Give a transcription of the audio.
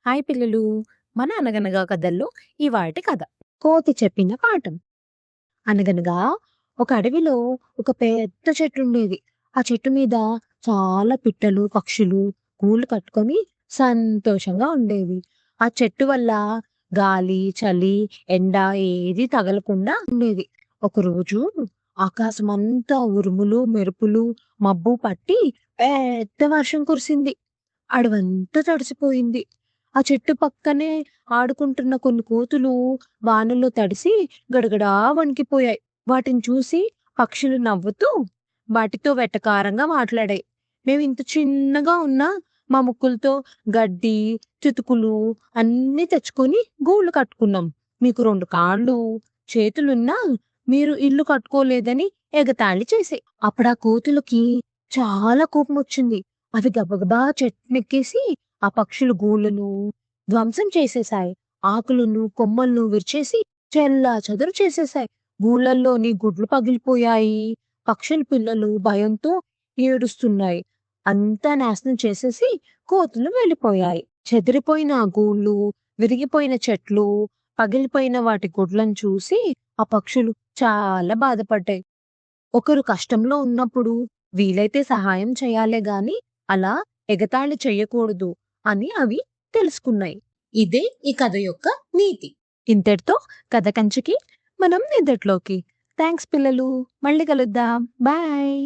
Hi పిల్లలు! మన 'అనగనగా' కథల్లో ఇవాల్టి కథ. కోతి చెప్పిన పాఠం. అనగనగా ఒక అడవిలో ఒక పెద్ద చెట్టుండేది. ఆ చెట్టు మీద చాలా పిట్టలు, పక్షులు గూళ్ళు కట్టుకొని సంతోషంగా ఉండేవి. ఆ చెట్టు వల్ల గాలి, చలి, ఎండ ఏది తగలకుండా ఉండేది. ఒకరోజు ఆకాశమంతా ఉరుములు, మెరుపులు, మబ్బు పట్టి పెద్ద వర్షం కురిసింది. అడవంతా తడిసిపోయింది. ఆ చెట్టు పక్కనే ఆడుకుంటున్న కొన్ని కోతులు వానలో తడిసి గడగడా వణికిపోయాయి. వాటిని చూసి పక్షులు నవ్వుతూ వాటితో వెటకారంగా మాట్లాడాయి. మేమింత చిన్నగా ఉన్నా మా ముక్కులతో గడ్డి, చితుకులు అన్నీ తెచ్చుకొని గూళ్ళు కట్టుకున్నాం. మీకు 2 కాళ్ళు, చేతులున్నా మీరు ఇల్లు కట్టుకోలేదని ఎగతాళి చేసాయి. అప్పుడా కోతులకి చాలా కోపమొచ్చింది. అవి గబగబా చెట్లెక్కేసి ఆ పక్షుల గూళ్ళను ధ్వంసం చేసేశాయి. ఆకులను, కొమ్మలను విరిచేసి చెల్లాచెదరు చేసేశాయి. గూళ్ళల్లోని గుడ్లు పగిలిపోయాయి. పక్షుల పిల్లలు భయంతో ఏడుస్తున్నాయి. అంతా నాశనం చేసేసి కోతులు వెళ్ళిపోయాయి. చెదిరిపోయిన ఆ గూళ్ళు, విరిగిపోయిన చెట్లు, పగిలిపోయిన వాటి గుడ్లను చూసి ఆ పక్షులు చాలా బాధపడ్డాయి. ఒకరు కష్టంలో ఉన్నప్పుడు వీలైతే సహాయం చేయాలే గాని అలా ఎగతాళి చెయ్యకూడదు అని అవి తెలుసుకున్నాయి. ఇదే ఈ కథ యొక్క నీతి. ఇంతటితో కథ కంచికి మనం నిద్దట్లోకి. థ్యాంక్స్ పిల్లలు. మళ్ళీ కలుద్దాం. బాయ్.